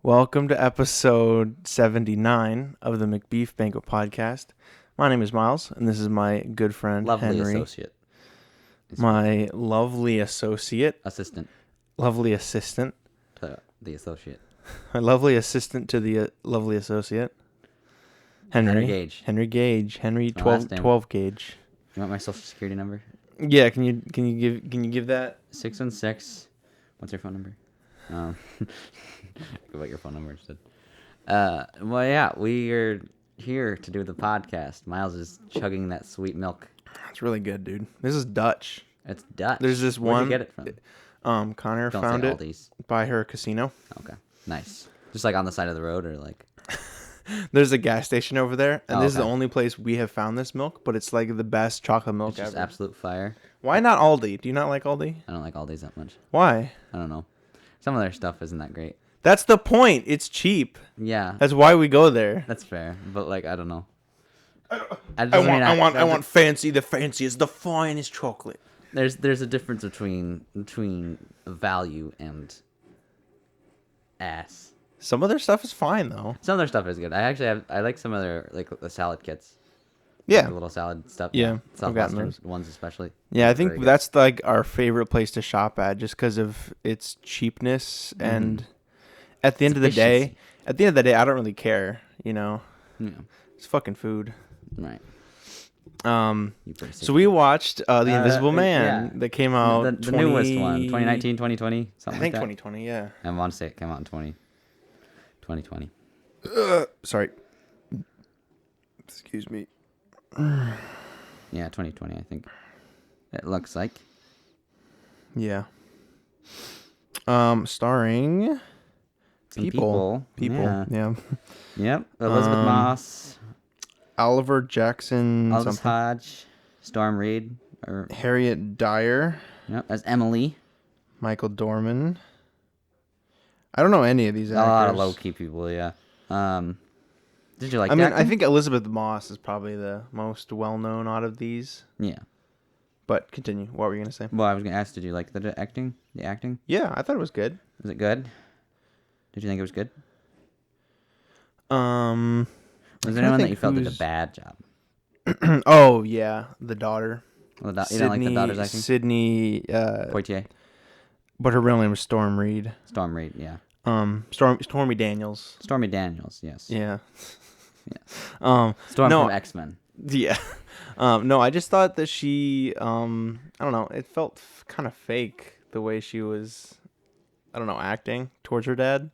Welcome to episode 79 of the Macbeef-Banquet podcast. My name is Miles, and this is my good friend, Lovely Henry. associate. My lovely associate. Assistant Lovely assistant. to the associate. My lovely assistant to the lovely associate. Henry Gage. Henry Gage. Henry My last 12 name. Gage. You want my social security number? Yeah, can you give that? 616. What's your phone number? Give out your phone number instead. Well, yeah, we are here to do the podcast. Miles is chugging that sweet milk. It's really good, dude. This is Dutch. It's Dutch. There's this Where'd one. you get it from? Connor Don't found say it Aldi's. by her casino. Okay, nice. Just like on the side of the road, or like. There's a gas station over there, and this is the okay. only place we have found this milk, but it's like the best chocolate milk It's just ever. absolute fire. Why not Aldi? Do you not like Aldi? I don't like Aldi's that much. Why? I don't know. Some of their stuff isn't that great. That's the point. It's cheap. Yeah, That's why we go there. that's fair. But like, I don't know. I want fancy. The fanciest, the finest chocolate. There's a difference between value and ass. Some of their stuff is fine though. Some of their stuff is good. I like some of their like the salad kits. Yeah. The little salad stuff. Yeah, I've gotten Southwestern those. ones especially. Yeah, I Very think good. that's like our favorite place to shop at, just because of its cheapness and at the end of the day, I don't really care. You know, Yeah. it's fucking food. Right. You pretty So we watched The Invisible Man yeah. that came out the newest one, 2019, 2020, I something think like that. 2020, yeah. I want to say it came out in 2020. Sorry. Excuse me. Yeah, 2020, I think. It looks like. Yeah. Starring Some people. Yeah. Yep. Elizabeth Moss, Oliver Jackson, Aldous something. Hodge, Storm Reed, or Harriet Dyer, yep, as Emily. Michael Dorman. I don't know any of these A actors. lot of low key people, yeah. Did you like? I the mean, I acting? think Elizabeth Moss is probably the most well-known out of these. Yeah. But continue. What were you gonna say? Well, I was gonna ask, did you like the acting? The acting? Yeah, I thought it was good. Was it good? Did you think it was good? I'm Was trying there to anyone that think you felt did a who's- bad job? Oh yeah, the daughter. Well, you don't like the daughter's acting? Sydney. Poitier, But her real name was Storm Reed. Storm Reed, yeah. Stormy Daniels. Stormy Daniels, yes. Yeah. Yeah. Storm no, from X-Men. Yeah. No, I just thought that she, I don't know, it felt kind of fake the way she was, I don't know, acting towards her dad.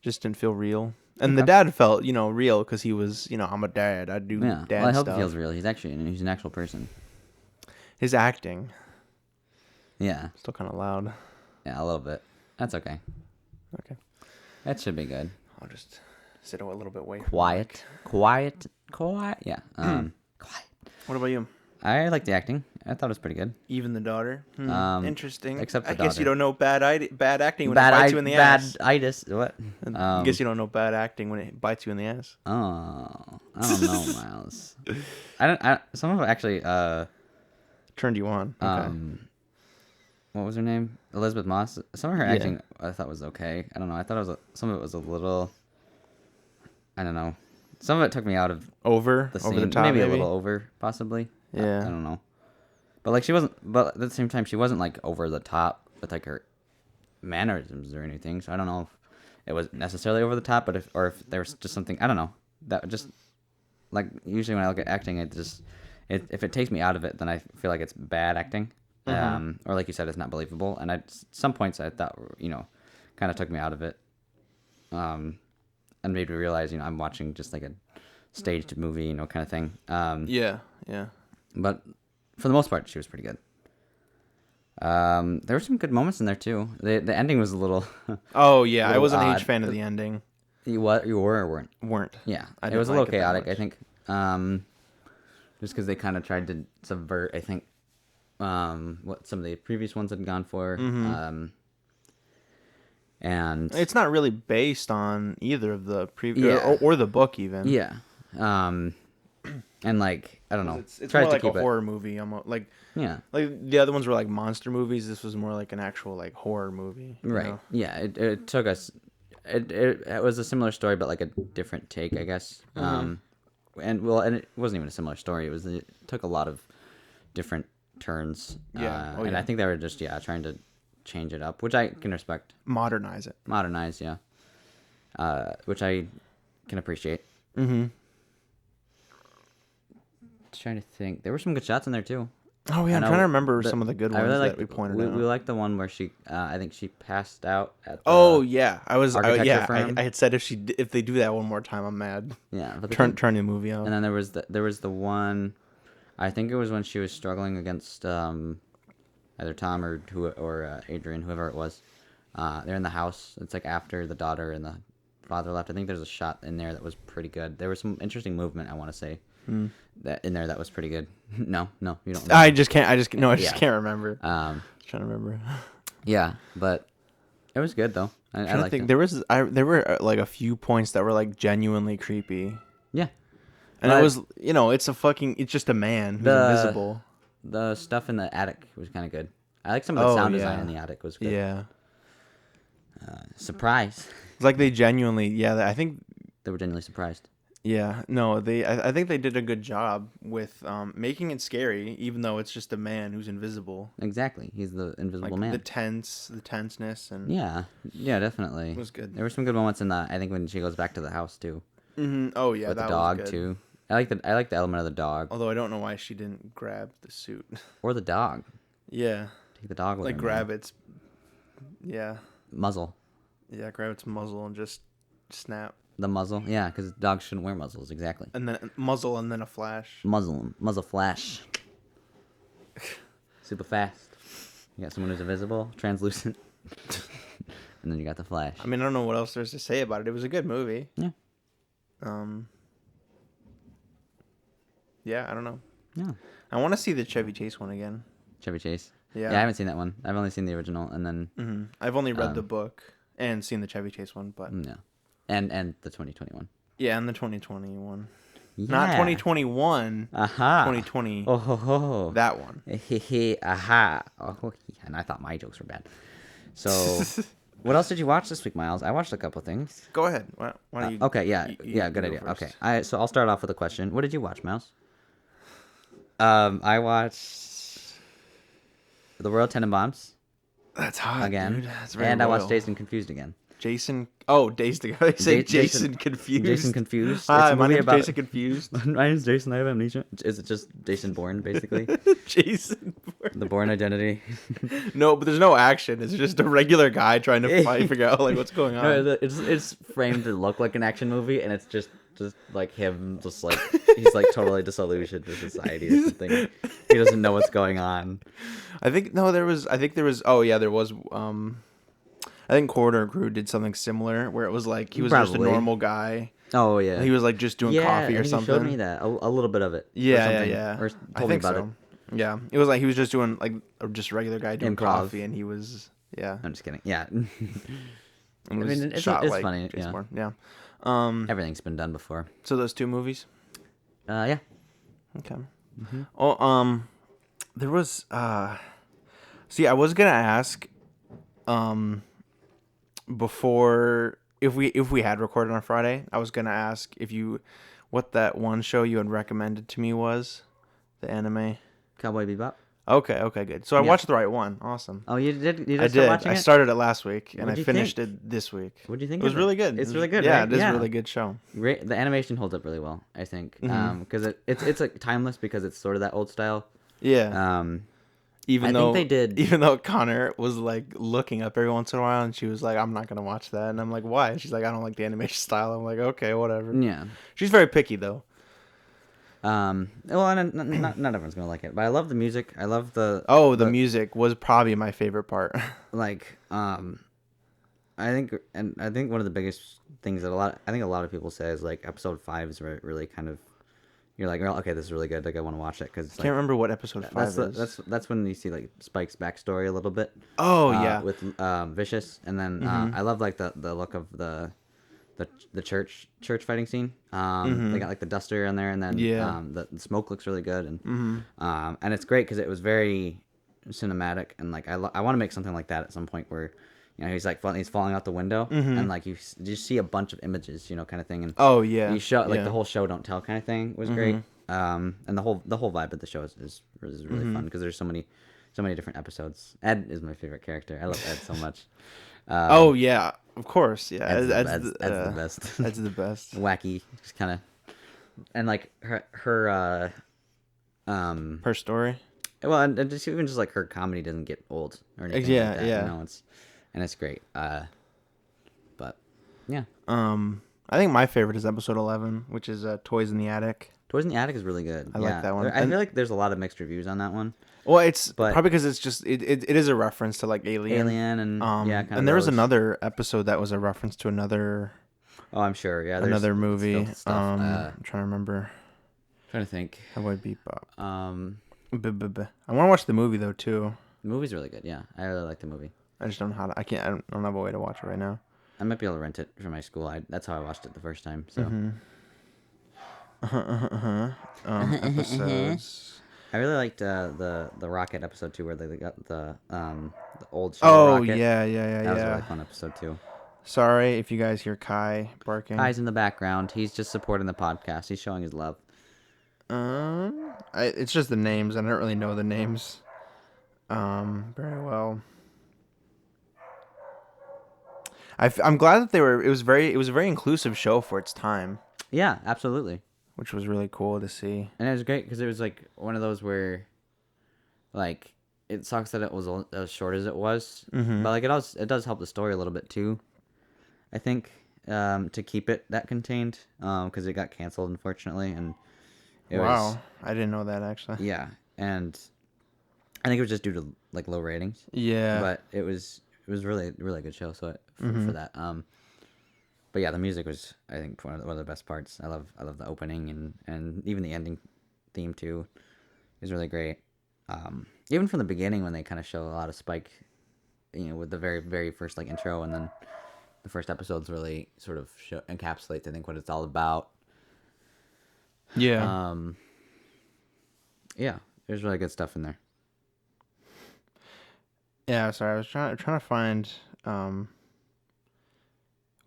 Just didn't feel real. And the dad felt, real because he was, I'm a dad. I do Yeah. dad Well, I hope stuff. it feels real. He's an actual person. His acting, Yeah. still kind of loud. Yeah, a little bit. That's okay. Okay. That should be good. I'll just sit a little bit away. Quiet. Yeah. Quiet. What about you? I like the acting. I thought it was pretty good. Even the daughter? Interesting. except the I guess daughter. you don't know bad acting when it bites you in the ass. Bad-itis. What? I guess you don't know bad acting when it bites you in the ass. Oh, I don't know, Miles. Some of it actually. Turned you on. Okay. What was her name? Elizabeth Moss. Some of her acting I thought was okay. I don't know. I thought some of it was a little. I don't know. Some of it took me out of over the scene. the top, maybe a little over, possibly. Yeah. I don't know. But like she wasn't. But at the same time, she wasn't like over the top with like her mannerisms or anything. So I don't know if it was necessarily over the top, but if there was just something, I don't know, that just like usually when I look at acting, if it takes me out of it, then I feel like it's bad acting, or like you said, it's not believable. And some points I thought kind of took me out of it, and made me realize I'm watching just like a staged movie, kind of thing. Yeah. But for the most part, she was pretty good. There were some good moments in there too. The ending was a little. Oh yeah, I wasn't a odd. huge fan of the ending. You were or weren't? Weren't. Yeah, I it was a didn't little like it that chaotic. much. I think, just because they kind of tried to subvert. I think, what some of the previous ones had gone for. And It's not really based on either of the previous or the book even. yeah, and And like I don't know, It's tries more to like a keep it. horror movie. Almost Yeah. like the other ones were like monster movies. This was more like an actual like horror movie. You Right. know? Yeah. It took us. It was a similar story, but like a different take, I guess. And it wasn't even a similar story. It took a lot of different turns. Yeah. And I think they were just trying to change it up, which I can respect. Modernize it. Modernize, yeah. Which I can appreciate. Mm-hmm. Trying to think, there were some good shots in there too. Oh yeah, I'm trying to remember some of the good ones really that we pointed we out. We liked the one where she, I think she passed out at the Oh yeah, architecture firm. I had said if they do that one more time, I'm mad. Yeah, but turn the movie off. And then there was the one, I think it was when she was struggling against either Tom or Adrian, whoever it was. They're in the house. It's like after the daughter and the father left. I think there's a shot in there that was pretty good. There was some interesting movement, I want to say. That in there that was pretty good. No, you don't. Remember. I just can't remember. Trying to remember. Yeah, but it was good though. I liked it. There were like a few points that were like genuinely creepy. Yeah, and it was it's just a man who's invisible. The stuff in the attic was kind of good. I like some of the sound design in the attic was good. Yeah. Surprise. It's like they genuinely, I think they were genuinely surprised. Yeah, no, I think they did a good job with making it scary, even though it's just a man who's invisible. Exactly, he's the invisible man. The tenseness, and yeah, definitely. It was good. There were some good moments in that. I think when she goes back to the house too. Mm-hmm. Oh yeah, with that the dog was good. too. I like the element of the dog. Although I don't know why she didn't grab the suit or the dog. Yeah, take the dog with her. Like grab its muzzle. Yeah, grab its muzzle and just snap. The muzzle, yeah, because dogs shouldn't wear muzzles, exactly. And then muzzle and then a flash. Muzzle flash. Super fast. You got someone who's invisible, translucent, and then you got the flash. I mean, I don't know what else there's to say about it. It was a good movie. Yeah. Yeah, I don't know. Yeah. I want to see the Chevy Chase one again. Chevy Chase. Yeah. Yeah, I haven't seen that one. I've only seen the original, and then. I've only read the book and seen the Chevy Chase one, but. Yeah. And the 2021. Yeah, and the 2021. Yeah. Not 2021. Aha. 2020. Oh ho ho. That one. Aha. Oh, and I thought my jokes were bad. So, what else did you watch this week, Miles? I watched a couple things. Go ahead. Why don't you? Okay. Yeah. Good idea. First. Okay. So I'll start off with a question. What did you watch, Miles? I watched The Royal Tenenbaums. That's hot again. Dude. That's very and royal. I watched Dazed and Confused again. Dazed to go. I say Jason Confused. Jason Confused. Hi, my name's Jason Confused. My name's Jason. I have amnesia. Is it just Jason Bourne, basically? Jason Bourne. The Bourne identity. No, but there's no action. It's just a regular guy trying to figure out like what's going on. No, it's framed to look like an action movie, and it's just like him, just like he's like totally disillusioned with society or something. He doesn't know what's going on. I think there was. Oh yeah, there was. I think Corridor Crew did something similar where it was like he was just a normal guy. Oh yeah. He was like just doing coffee or something. You showed me that a little bit of it. Yeah. Or told me about it. Yeah, it was like he was just doing like just a regular guy doing coffee, and he was I'm just kidding. Yeah. I mean, it's funny. Yeah. Everything's been done before. So those two movies. Yeah. Okay. Mm-hmm. Oh, there was. See, I was gonna ask, before if we had recorded on Friday, I was gonna ask what that one show you had recommended to me was, the anime. Cowboy Bebop. Okay, good. So I watched the right one. Awesome. Oh, you did? I did. I started it last week, and I finished it this week. What do you think? It was really good. It's really good. Yeah, right? it is a really good show. Great. The animation holds up really well, I think, because it's like timeless because it's sort of that old style. Yeah. Even though Connor was like looking up every once in a while, and she was like, "I'm not gonna watch that," and I'm like, "Why?" And she's like, "I don't like the animation style." I'm like, "Okay, whatever." Yeah. She's very picky though. Well, and not everyone's gonna like it, but I love the music. I love the music was probably my favorite part. Like, I think one of the biggest things that a lot of people say is like episode 5 is really kind of, you're like, oh, okay, this is really good. Like I want to watch it because I can't remember what episode 5 is. That's when you see like Spike's backstory a little bit. Oh yeah, with Vicious, and then I love like the look of the the church fighting scene. They got like the duster in there, and then Yeah. the smoke looks really good, and it's great because it was very cinematic, and like I want to make something like that at some point where, he's like he's falling out the window, and like you just see a bunch of images, kind of thing, and Oh yeah. you show like yeah. the whole show don't tell kind of thing was great. And the whole vibe of the show is really fun because there's so many different episodes. Ed is my favorite character. I love Ed so much. Oh yeah, of course. Yeah, Ed's the best. That's the best. Wacky, just kind of, and like her Her story. well, and just even just like her comedy doesn't get old or anything. Yeah, like that, yeah. It's great. But yeah, I think my favorite is episode 11, which is Toys in the Attic. Toys in the Attic is really good. I like that one. I feel like there's a lot of mixed reviews on that one. Well, it's But- probably because it's just it is a reference to like Alien. And kind of and there was those. another episode that was a reference to another Oh, I'm sure. Yeah, there's movie. still stuff. I'm trying to remember. Trying to think. Cowboy Bebop. The I want to watch the movie though too. movie's really good. Yeah, I really like the movie. I just don't know how to. I don't have a way to watch it right now. I might be able to rent it from my school. That's how I watched it the first time. So Episodes. I really liked the Rocket episode too, where they got the old show. Oh Rocket. yeah. That was a really fun episode too. Sorry if you guys hear Kai barking. Kai's in the background. He's just supporting the podcast. He's showing his love. It's just the names. I don't really know the names. Very well. I'm glad that it was a very inclusive show for its time, Yeah, absolutely. which was really cool to see. And it was great because it was like one of those where, like, it sucks that it was as short as it was, but like it does help the story a little bit too. I think to keep it that contained because it got canceled unfortunately, and it was I didn't know that actually. yeah, and I think it was just due to like low ratings. Yeah. But it was really really good show. So for that, but yeah, the music was I think one of the best parts. I love the opening and even the ending theme too is really great. Even from the beginning when they kind of show a lot of Spike, with the very very first like intro, and then the first episodes really sort of encapsulate I think what it's all about. Yeah. Yeah, there's really good stuff in there. Yeah, sorry. I was trying to find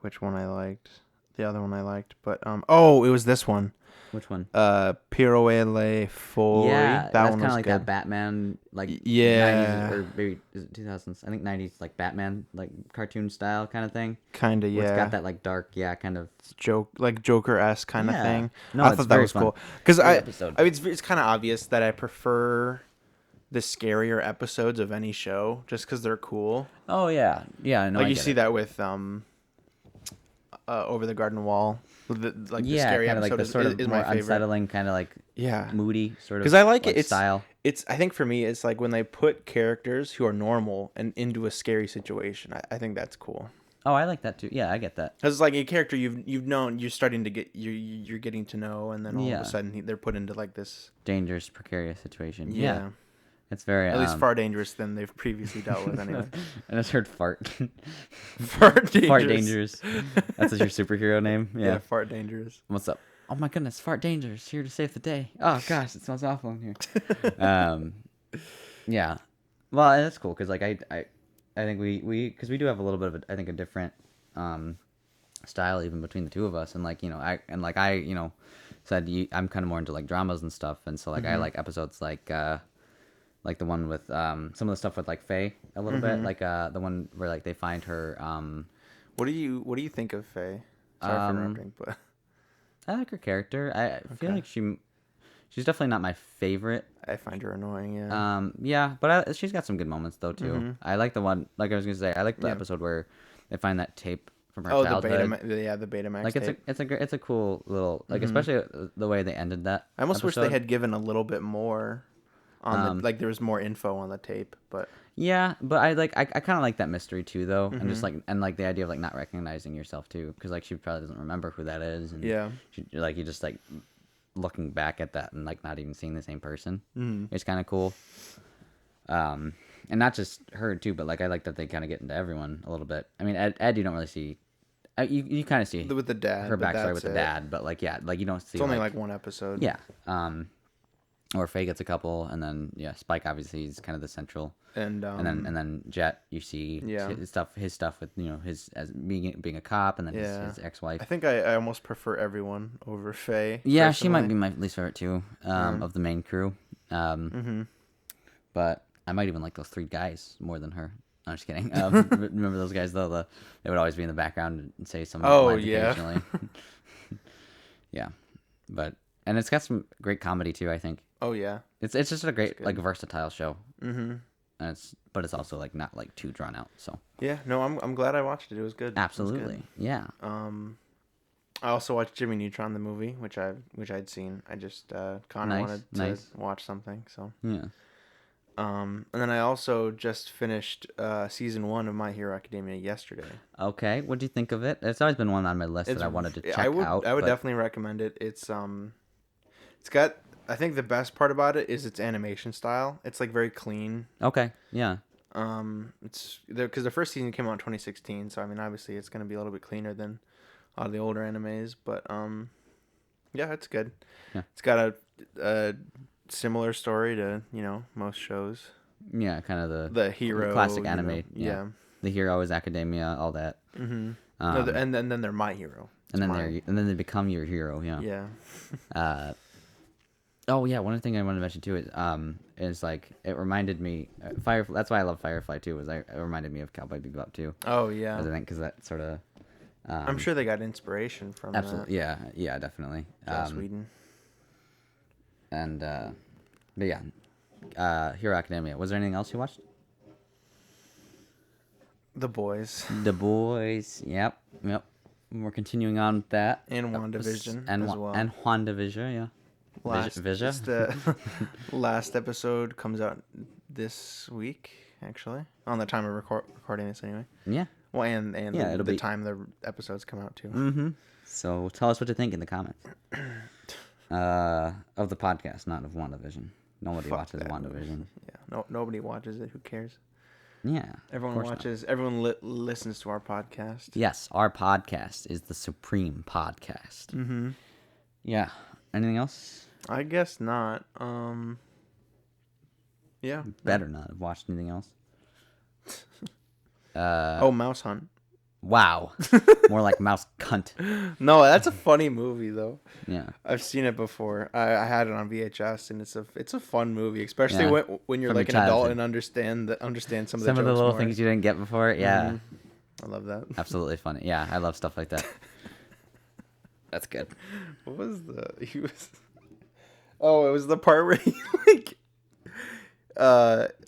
which one I liked. The other one I liked, but it was this one. Which one? Pirouelle Foy. Yeah, that that's one kind was of like good. that Batman, like Yeah. 90s, or maybe is it 2000s? I think 90s, like Batman, like cartoon style kind of thing. Kinda, Where yeah. It's got that like dark, kind of. Joker-esque kind of Yeah. thing. No, I it's thought that very was fun. cool because Great episode. I mean, it's kind of obvious that I prefer the scarier episodes of any show just because they're cool. Oh yeah, I know. Like you see that with Over the Garden Wall. The scary kind of episode like the sort of is more my favorite. unsettling, kind of like Yeah. moody sort of. Because I like it. style. It's. I think for me, it's like when they put characters who are normal and into a scary situation. I think that's cool. Oh, I like that too. Yeah, I get that. Because it's like a character you've known, you're starting to get you're getting to know, and then all of a sudden they're put into like this Dangerous, precarious situation. Yeah. It's very at least far dangerous than they've previously dealt with anyway. I just heard fart. Fart dangerous. Fart dangerous. That's your superhero name. Yeah, fart dangerous. What's up? Oh my goodness, Fart Dangerous here to save the day. Oh gosh, it smells awful in here. Yeah. Well, that's cool because like I think we because we do have a little bit of I think a different style even between the two of us, and like I said I'm kind of more into like dramas and stuff, and so like I like episodes like the one with some of the stuff with like Faye a little bit, like the one where like they find her. What do you think of Faye? Sorry for interrupting, but I like her character. I feel like she's definitely not my favorite. I find her annoying. Yeah. Yeah, but she's got some good moments though too. I like the one, like I was gonna say, I like the episode where they find that tape from her childhood. The Betamax. Like tape. it's a cool little like especially the way they ended that. I almost wish episode. they had given a little bit more on like there was more info on the tape, but Yeah, but I kind of like that mystery too though, and just like the idea of like not recognizing yourself too, because like she probably doesn't remember who that is, and you just like looking back at that and like not even seeing the same person. It's kind of cool. And not just her too, but like I like that they kind of get into everyone a little bit. I mean, Ed you don't really see You kind of see with the dad. her but backstory that's with the it. dad, but like you don't see It's only like one episode. yeah. Or Faye gets a couple, and then Spike obviously is kind of the central, And and then Jet you see Yeah. his stuff with his as being a cop, and then yeah. his ex-wife. I think I almost prefer everyone over Faye. Yeah, she might personally. be my least favorite too, of the main crew. But I might even like those three guys more than her. I'm just kidding. Remember those guys though? They would always be in the background and say some lines yeah. occasionally. Yeah, and it's got some great comedy too. I think Oh yeah. it's just a great like versatile show. And it's also like not like too drawn out. So Yeah. No, I'm glad I watched it. It was good. absolutely, It was yeah. good. I also watched Jimmy Neutron the movie, which I'd seen. I just kind of wanted to watch something. So Yeah. And then I also just finished season 1 of My Hero Academia yesterday. Okay, what do you think of it? It's always been one on my list that I wanted to check out. I would definitely recommend it. It's got, I think the best part about it is its animation style. It's like very clean. Okay, yeah. It's because the first season came out in 2016, so I mean obviously it's gonna be a little bit cleaner than a lot of the older animes, but yeah, it's good. Yeah. It's got a similar story to most shows. Yeah, kind of The hero, classic anime. Yeah. The hero is academia, all that. Mm-hmm. And then they're my hero. And then they become your hero. Yeah. Yeah. Oh yeah, one thing I wanted to mention too is like it reminded me That's why I love Firefly too. It reminded me of Cowboy Bebop too. Oh yeah. I think because that sort of. I'm sure they got inspiration from Absolutely. that. Yeah, definitely. Joss Whedon. And but yeah, Hero Academia. Was there anything else you watched? The Boys. The Boys. Yep. We're continuing on with that. And WandaVision as well. And WandaVision, yeah. The last episode comes out this week, actually, on the time of recording this anyway. Yeah. Well, and the time the episodes come out too. Mm-hmm. So tell us what you think in the comments of the podcast, not of WandaVision. Nobody watches WandaVision. Yeah, no, nobody watches it. Who cares? Yeah. Everyone watches. Not. Everyone listens to our podcast. Yes, our podcast is the supreme podcast. Mm-hmm. Yeah. Anything else? I guess not. Yeah. Better not have watched anything else. Mouse Hunt. Wow. More like Mouse Cunt. No, that's a funny movie though. Yeah. I've seen it before. I had it on VHS, and it's a fun movie, especially when you're from like an adult and understand some of the little more. things you didn't get before. Yeah. Mm-hmm. I love that. Absolutely funny. Yeah, I love stuff like that. That's good. What was Oh, it was the part where he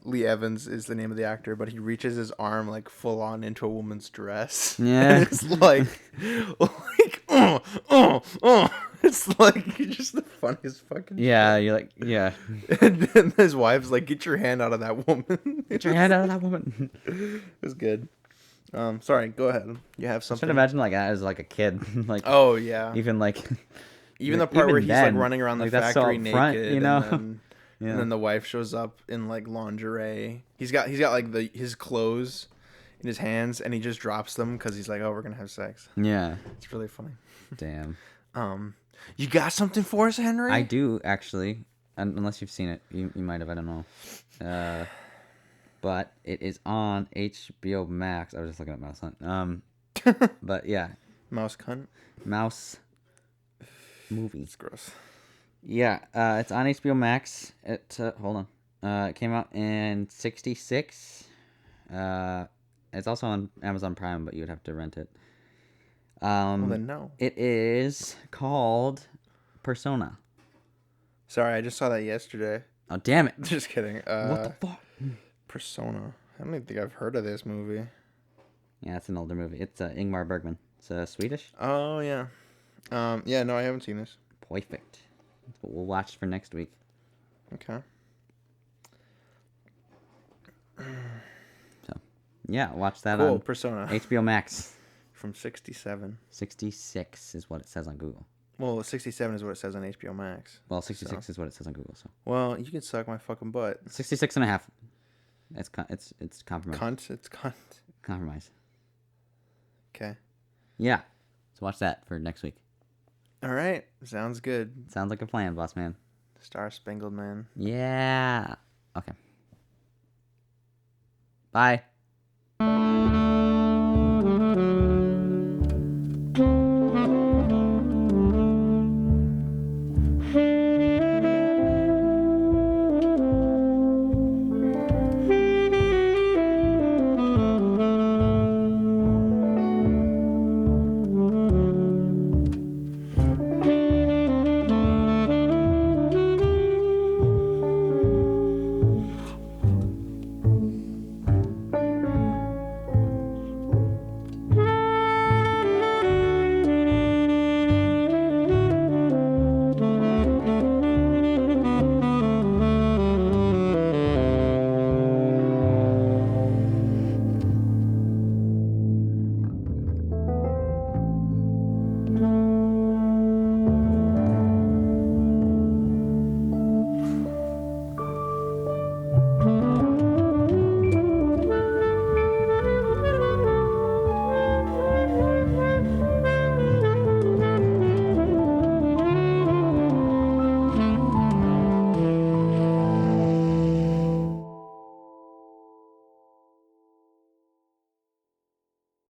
Lee Evans is the name of the actor, but he reaches his arm like full on into a woman's dress. Yeah. And it's like it's like just the funniest fucking Yeah, shit. you're like, yeah. And then his wife's like, get your hand out of that woman. Get your hand out of that woman. It was good. Sorry, go ahead. You have something. I should imagine like as like a kid. Like oh yeah. Even like even the part where he's then, like running around the like, that's so factory front, naked, you know? And then the wife shows up in like lingerie. He's got like his clothes in his hands, and he just drops them because he's like, "Oh, we're gonna have sex." Yeah, it's really funny. Damn. You got something for us, Henry? I do actually, unless you've seen it. You might have. I don't know. But it is on HBO Max. I was just looking at Mouse Hunt. But yeah, Mouse Cunt. Mouse movie. It's gross. Yeah, it's on HBO Max. Hold on. It came out in '66. It's also on Amazon Prime, but you would have to rent it. Well, then no. It is called Persona. Sorry, I just saw that yesterday. Oh, damn it. Just kidding. What the fuck? Persona. I don't even think I've heard of this movie. Yeah, it's an older movie. It's Ingmar Bergman. It's Swedish. Oh, yeah. Yeah, no, I haven't seen this. Perfect. That's what we'll watch for next week. Okay. So, yeah, watch that cool. on Persona. HBO Max. From 67. 66 is what it says on Google. Well, 67 is what it says on HBO Max. Well, 66 is what it says on Google. So. Well, you can suck my fucking butt. 66 and a half. It's compromise. Cunt. It's cunt. Compromise. Okay. Yeah. So watch that for next week. All right. Sounds good. Sounds like a plan, boss man. Star Spangled Man. Yeah. Okay. Bye.